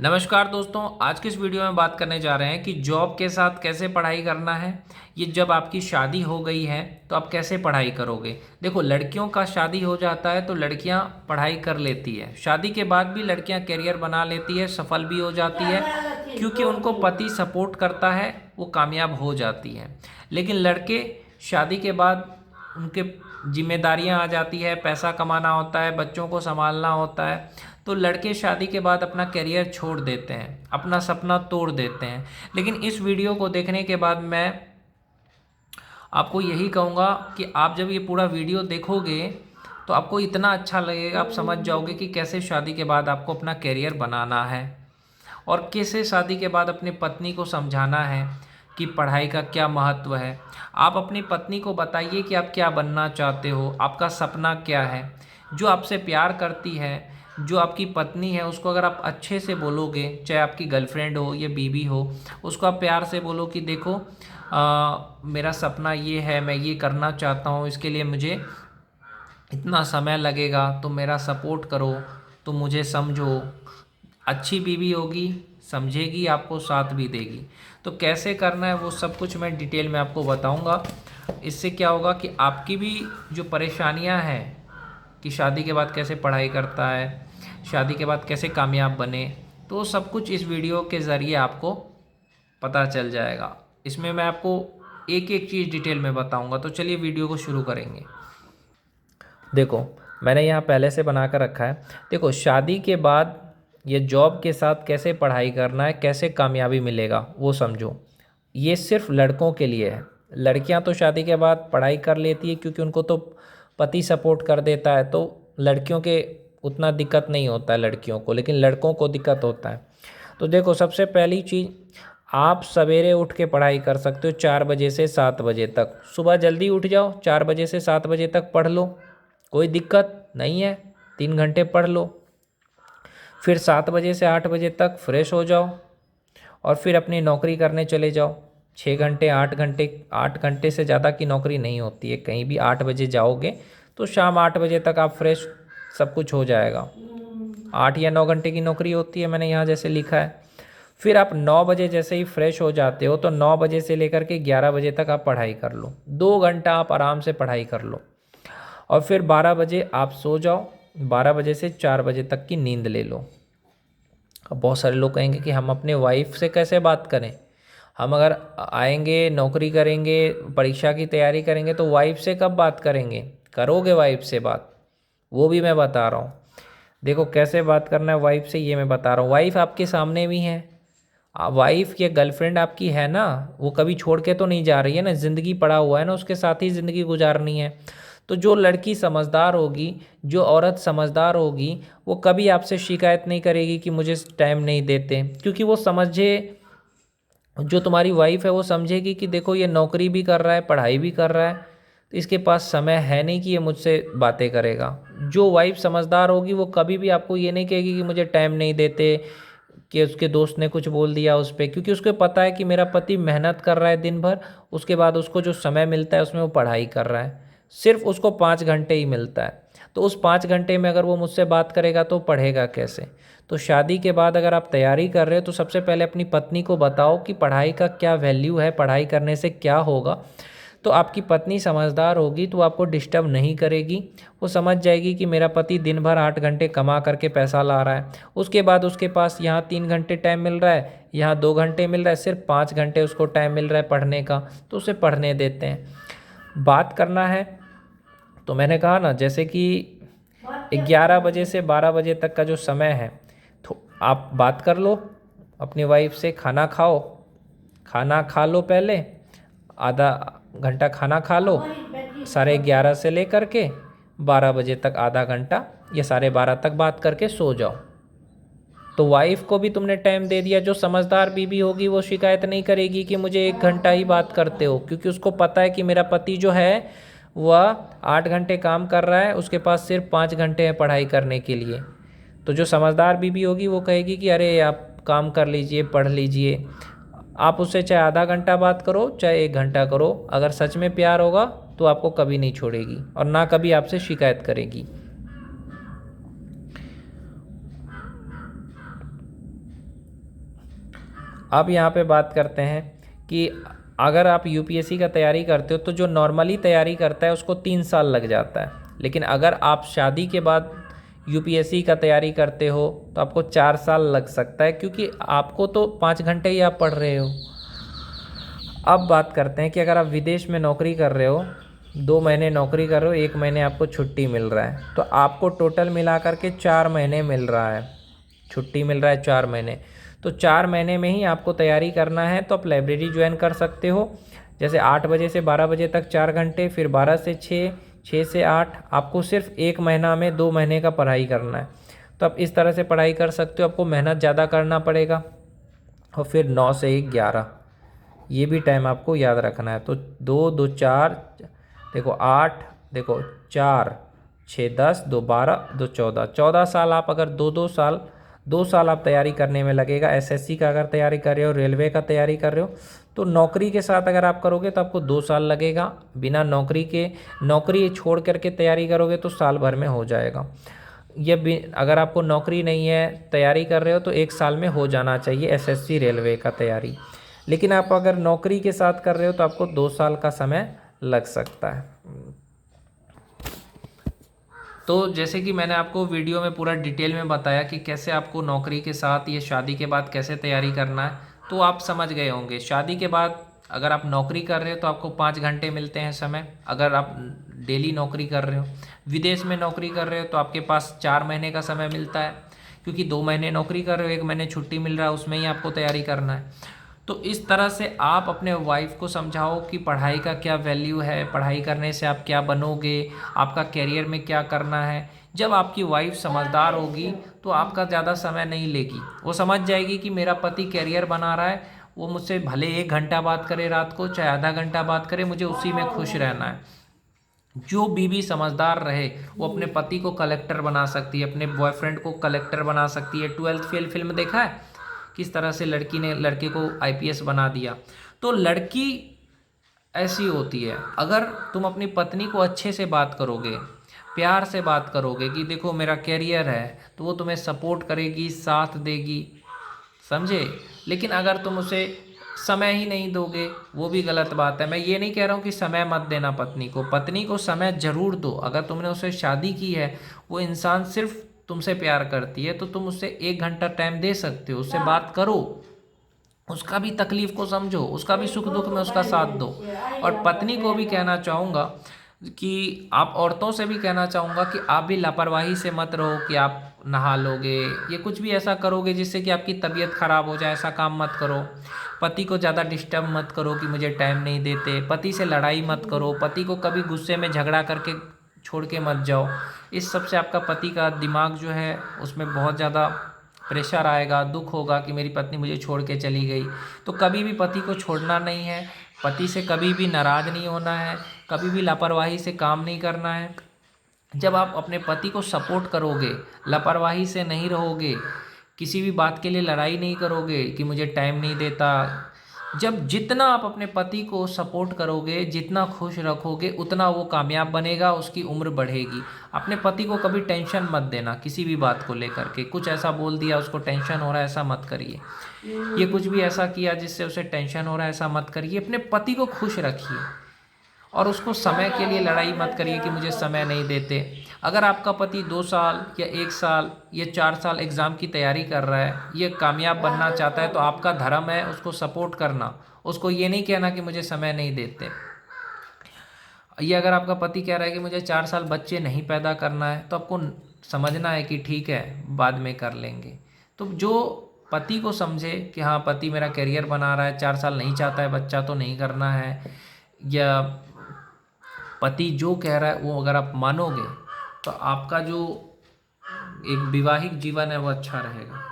नमस्कार दोस्तों, आज की इस वीडियो में बात करने जा रहे हैं कि जॉब के साथ कैसे पढ़ाई करना है। ये जब आपकी शादी हो गई है तो आप कैसे पढ़ाई करोगे। देखो, लड़कियों का शादी हो जाता है तो लड़कियां पढ़ाई कर लेती है। शादी के बाद भी लड़कियां करियर बना लेती है, सफल भी हो जाती है, क्योंकि उनको पति सपोर्ट करता है, वो कामयाब हो जाती है। लेकिन लड़के शादी के बाद उनके जिम्मेदारियां आ जाती है, पैसा कमाना होता है, बच्चों को संभालना होता है, तो लड़के शादी के बाद अपना करियर छोड़ देते हैं, अपना सपना तोड़ देते हैं। लेकिन इस वीडियो को देखने के बाद मैं आपको यही कहूँगा कि आप जब ये पूरा वीडियो देखोगे तो आपको इतना अच्छा लगेगा, आप समझ जाओगे कि कैसे शादी के बाद आपको अपना करियर बनाना है और कैसे शादी के बाद अपनी पत्नी को समझाना है कि पढ़ाई का क्या महत्व है। आप अपनी पत्नी को बताइए कि आप क्या बनना चाहते हो, आपका सपना क्या है। जो आपसे प्यार करती है, जो आपकी पत्नी है, उसको अगर आप अच्छे से बोलोगे, चाहे आपकी गर्लफ्रेंड हो या बीवी हो, उसको आप प्यार से बोलो कि देखो मेरा सपना ये है, मैं ये करना चाहता हूँ, इसके लिए मुझे इतना समय लगेगा, तो मेरा सपोर्ट करो, तो मुझे समझो। अच्छी बीवी होगी, समझेगी आपको, साथ भी देगी। तो कैसे करना है वो सब कुछ मैं डिटेल में आपको बताऊंगा। इससे क्या होगा कि आपकी भी जो परेशानियां हैं कि शादी के बाद कैसे पढ़ाई करता है, शादी के बाद कैसे कामयाब बने, तो सब कुछ इस वीडियो के ज़रिए आपको पता चल जाएगा। इसमें मैं आपको एक एक चीज़ डिटेल में बताऊंगा। तो चलिए वीडियो को शुरू करेंगे। देखो, मैंने यहाँ पहले से बना कर रखा है। देखो, शादी के बाद ये जॉब के साथ कैसे पढ़ाई करना है, कैसे कामयाबी मिलेगा वो समझो। ये सिर्फ लड़कों के लिए है। लड़कियां तो शादी के बाद पढ़ाई कर लेती है क्योंकि उनको तो पति सपोर्ट कर देता है, तो लड़कियों के उतना दिक्कत नहीं होता है लड़कियों को, लेकिन लड़कों को दिक्कत होता है। तो देखो, सबसे पहली चीज़, आप सवेरे उठ के पढ़ाई कर सकते हो 4 बजे से 7 बजे तक। सुबह जल्दी उठ जाओ, 4 बजे से 7 बजे तक पढ़ लो, कोई दिक्कत नहीं है, 3 घंटे पढ़ लो। फिर 7 बजे से 8 बजे तक फ्रेश हो जाओ और फिर अपनी नौकरी करने चले जाओ। 6 घंटे, 8 घंटे, 8 घंटे से ज़्यादा की नौकरी नहीं होती है कहीं भी। 8 बजे जाओगे तो शाम 8 बजे तक आप फ्रेश, सब कुछ हो जाएगा। 8 या 9 घंटे की नौकरी होती है, मैंने यहाँ जैसे लिखा है। फिर आप 9 बजे जैसे ही फ्रेश हो जाते हो तो 9 बजे से लेकर के 11 बजे तक आप पढ़ाई कर लो। 2 घंटा आप आराम से पढ़ाई कर लो और फिर 12 बजे आप सो जाओ। 12 बजे से 4 बजे तक की नींद ले लो। अब बहुत सारे लोग कहेंगे कि हम अपने वाइफ से कैसे बात करें। हम अगर आएंगे, नौकरी करेंगे, परीक्षा की तैयारी करेंगे, तो वाइफ से कब बात करेंगे। करोगे वाइफ से बात, वो भी मैं बता रहा हूँ। देखो, कैसे बात करना है वाइफ से, ये मैं बता रहा हूँ। वाइफ आपके सामने भी है, वाइफ या गर्लफ्रेंड आपकी है ना, वो कभी छोड़ के तो नहीं जा रही है ना, ज़िंदगी पड़ा हुआ है ना, उसके साथ ही ज़िंदगी गुजारनी है। तो जो लड़की समझदार होगी, जो औरत समझदार होगी, वो कभी आपसे शिकायत नहीं करेगी कि मुझे टाइम नहीं देते, क्योंकि वो समझे, जो तुम्हारी वाइफ है वो समझेगी कि देखो ये नौकरी भी कर रहा है, पढ़ाई भी कर रहा है, तो इसके पास समय है नहीं कि ये मुझसे बातें करेगा। जो वाइफ समझदार होगी वो कभी भी आपको ये नहीं कहेगी कि मुझे टाइम नहीं देते, कि उसके दोस्त ने कुछ बोल दिया उस पर, क्योंकि उसको पता है कि मेरा पति मेहनत कर रहा है दिन भर, उसके बाद उसको जो समय मिलता है उसमें वो पढ़ाई कर रहा है। सिर्फ उसको 5 घंटे ही मिलता है, तो उस 5 घंटे में अगर वो मुझसे बात करेगा तो पढ़ेगा कैसे। तो शादी के बाद अगर आप तैयारी कर रहे हो तो सबसे पहले अपनी पत्नी को बताओ कि पढ़ाई का क्या वैल्यू है, पढ़ाई करने से क्या होगा। तो आपकी पत्नी समझदार होगी तो आपको डिस्टर्ब नहीं करेगी। वो समझ जाएगी कि मेरा पति दिन भर 8 घंटे कमा करके पैसा ला रहा है, उसके बाद उसके पास यहाँ 3 घंटे टाइम मिल रहा है, यहाँ 2 घंटे मिल रहा है, सिर्फ 5 घंटे उसको टाइम मिल रहा है पढ़ने का, तो उसे पढ़ने देते हैं। बात करना है तो मैंने कहा ना, जैसे कि 11 बजे से 12 बजे तक का जो समय है, तो आप बात कर लो अपनी वाइफ से। खाना खाओ, खाना खा लो पहले, आधा घंटा खाना खा लो, 11:30 से लेकर के 12 बजे तक आधा घंटा या 12:30 तक बात करके सो जाओ। तो वाइफ को भी तुमने टाइम दे दिया। जो समझदार बीवी होगी वो शिकायत नहीं करेगी कि मुझे 1 घंटा ही बात करते हो, क्योंकि उसको पता है कि मेरा पति जो है वह 8 घंटे काम कर रहा है, उसके पास सिर्फ 5 घंटे हैं पढ़ाई करने के लिए। तो जो समझदार बीवी होगी वो कहेगी कि अरे आप काम कर लीजिए, पढ़ लीजिए। आप उससे चाहे आधा घंटा बात करो, चाहे 1 घंटा करो, अगर सच में प्यार होगा तो आपको कभी नहीं छोड़ेगी और ना कभी आपसे शिकायत करेगी। अब यहाँ पे बात करते हैं कि अगर आप यूपीएससी का तैयारी करते हो तो जो नॉर्मली तैयारी करता है उसको 3 साल लग जाता है, लेकिन अगर आप शादी के बाद यूपीएससी का तैयारी करते हो तो आपको 4 साल लग सकता है, क्योंकि आपको तो 5 घंटे ही आप पढ़ रहे हो। अब बात करते हैं कि अगर आप विदेश में नौकरी कर रहे हो, 2 महीने नौकरी कर रहे हो, 1 महीने आपको छुट्टी मिल रहा है, तो आपको टोटल मिला करके 4 महीने मिल रहा है, छुट्टी मिल रहा है 4 महीने। तो 4 महीने में ही आपको तैयारी करना है, तो आप लाइब्रेरी ज्वाइन कर सकते हो। जैसे 8 बजे से 12 बजे तक 4 घंटे, फिर 12 से 6, 6 से 8, आपको सिर्फ 1 महीना में 2 महीने का पढ़ाई करना है। तो आप इस तरह से पढ़ाई कर सकते हो, आपको मेहनत ज़्यादा करना पड़ेगा। और फिर 9 से 1 11, ये भी टाइम आपको याद रखना है। तो 2 2 4, देखो 8, देखो 4 6 10, 2 12, 2 14, 14 साल आप अगर 2 साल आप तैयारी करने में लगेगा। एसएससी का अगर तैयारी कर रहे हो, रेलवे का तैयारी कर रहे हो, तो नौकरी के साथ अगर आप करोगे तो आपको 2 साल लगेगा। बिना नौकरी के, नौकरी छोड़ करके तैयारी करोगे तो साल भर में हो जाएगा। ये अगर आपको नौकरी नहीं है, तैयारी कर रहे हो, तो 1 साल में हो जाना चाहिए एसएससी रेलवे का तैयारी। लेकिन आप अगर नौकरी के साथ कर रहे हो तो आपको 2 साल का समय लग सकता है। तो जैसे कि मैंने आपको वीडियो में पूरा डिटेल में बताया कि कैसे आपको नौकरी के साथ ये शादी के बाद कैसे तैयारी करना है, तो आप समझ गए होंगे। शादी के बाद अगर आप नौकरी कर रहे हो तो आपको 5 घंटे मिलते हैं समय, अगर आप डेली नौकरी कर रहे हो। विदेश में नौकरी कर रहे हो तो आपके पास 4 महीने का समय मिलता है, क्योंकि 2 महीने नौकरी कर रहे हो, 1 महीने छुट्टी मिल रहा है, उसमें ही आपको तैयारी करना है। तो इस तरह से आप अपने वाइफ को समझाओ कि पढ़ाई का क्या वैल्यू है, पढ़ाई करने से आप क्या बनोगे, आपका करियर में क्या करना है। जब आपकी वाइफ समझदार होगी तो आपका ज़्यादा समय नहीं लेगी, वो समझ जाएगी कि मेरा पति करियर बना रहा है, वो मुझसे भले 1 घंटा बात करे रात को, चाहे आधा घंटा बात करे, मुझे उसी में खुश रहना है। जो बीवी समझदार रहे वो अपने पति को कलेक्टर बना सकती है, अपने बॉयफ्रेंड को कलेक्टर बना सकती है। 12th फेल फिल्म देखा है, किस तरह से लड़की ने लड़के को आईपीएस बना दिया। तो लड़की ऐसी होती है, अगर तुम अपनी पत्नी को अच्छे से बात करोगे, प्यार से बात करोगे कि देखो मेरा कैरियर है, तो वो तुम्हें सपोर्ट करेगी, साथ देगी, समझे। लेकिन अगर तुम उसे समय ही नहीं दोगे, वो भी गलत बात है। मैं ये नहीं कह रहा हूँ कि समय मत देना पत्नी को समय ज़रूर दो। अगर तुमने उससे शादी की है, वो इंसान सिर्फ तुमसे प्यार करती है, तो तुम उससे 1 घंटा टाइम दे सकते हो, उससे बात करो, उसका भी तकलीफ़ को समझो, उसका भी सुख दुख में उसका साथ दो। और पत्नी को भी कहना चाहूँगा कि आप औरतों से भी कहना चाहूँगा कि आप भी लापरवाही से मत रहो कि आप नहा लोगे, ये कुछ भी ऐसा करोगे जिससे कि आपकी तबीयत ख़राब हो जाए, ऐसा काम मत करो। पति को ज़्यादा डिस्टर्ब मत करो कि मुझे टाइम नहीं देते। पति से लड़ाई मत करो, पति को कभी गुस्से में झगड़ा करके छोड़ के मत जाओ। इस सब से आपका पति का दिमाग जो है उसमें बहुत ज़्यादा प्रेशर आएगा, दुख होगा कि मेरी पत्नी मुझे छोड़ के चली गई। तो कभी भी पति को छोड़ना नहीं है, पति से कभी भी नाराज़ नहीं होना है, कभी भी लापरवाही से काम नहीं करना है। जब आप अपने पति को सपोर्ट करोगे, लापरवाही से नहीं रहोगे, किसी भी बात के लिए लड़ाई नहीं करोगे कि मुझे टाइम नहीं देता, जब जितना आप अपने पति को सपोर्ट करोगे, जितना खुश रखोगे, उतना वो कामयाब बनेगा, उसकी उम्र बढ़ेगी। अपने पति को कभी टेंशन मत देना किसी भी बात को लेकर के, कुछ ऐसा बोल दिया उसको टेंशन हो रहा है, ऐसा मत करिए। ये कुछ भी ऐसा किया जिससे उसे टेंशन हो रहा है, ऐसा मत करिए। अपने पति को खुश रखिए और उसको समय के लिए लड़ाई मत करिए कि मुझे समय नहीं देते। अगर आपका पति 2 साल या 1 साल या 4 साल एग्ज़ाम की तैयारी कर रहा है, ये कामयाब बनना चाहता है, तो आपका धर्म है उसको सपोर्ट करना, उसको ये नहीं कहना कि मुझे समय नहीं देते। ये अगर आपका पति कह रहा है कि मुझे 4 साल बच्चे नहीं पैदा करना है, तो आपको समझना है कि ठीक है बाद में कर लेंगे। तो जो पति को समझे कि हाँ पति मेरा करियर बना रहा है, 4 साल नहीं चाहता है बच्चा तो नहीं करना है, या पति जो कह रहा है वो अगर आप मानोगे तो आपका जो एक वैवाहिक जीवन है वो अच्छा रहेगा।